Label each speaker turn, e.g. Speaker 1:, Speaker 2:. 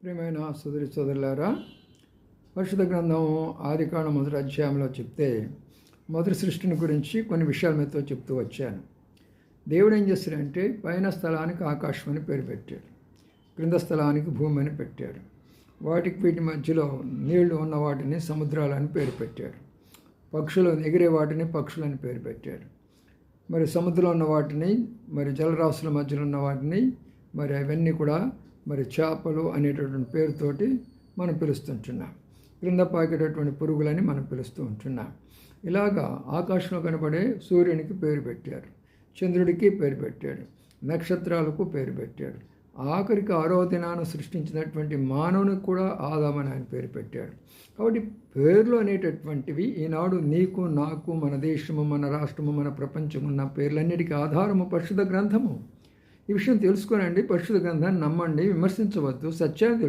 Speaker 1: ప్రియమైన సోదరి సోదరులారా, పరిశుద్ధ గ్రంథం ఆదికాండం మొదటి అధ్యాయంలో చెప్తే మొదటి సృష్టిని గురించి కొన్ని విషయాల మీతో చెప్తూ వచ్చాను. దేవుడు ఏం చేస్తాడంటే పైన స్థలానికి ఆకాశం అని పేరు పెట్టాడు, క్రింద స్థలానికి భూమి అని పెట్టాడు, వీటి మధ్యలో నీళ్లు ఉన్న వాటిని సముద్రాలని పేరు పెట్టాడు, పక్షులు ఎగిరే వాటిని పక్షులని పేరు పెట్టాడు, మరి సముద్రంలో ఉన్న వాటిని, మరి జలరాశుల మధ్యలో ఉన్న వాటిని, మరి అవన్నీ కూడా మరి చేపలు అనేటటువంటి పేరుతోటి మనం పిలుస్తుంటున్నాం. క్రింద పాకేటటువంటి పురుగులని మనం పిలుస్తూ ఉంటున్నాం. ఇలాగా ఆకాశంలో కనబడే సూర్యునికి పేరు పెట్టారు, చంద్రుడికి పేరు పెట్టాడు, నక్షత్రాలకు పేరు పెట్టాడు, ఆఖరికి 6వ దినాన సృష్టించినటువంటి మానవునికి కూడా ఆదామని ఆయన పేరు పెట్టాడు. కాబట్టి పేర్లు అనేటటువంటివి ఈనాడు నీకు నాకు, మన దేశము, మన రాష్ట్రము, మన ప్రపంచం ఉన్న పేర్లన్నిటికీ ఆధారము పరిశుద్ధ గ్రంథము. ఈ విషయం తెలుసుకోనండి, పరిశుద్ధ గ్రంథాన్ని నమ్మండి, విమర్శించవద్దు, సత్యాన్ని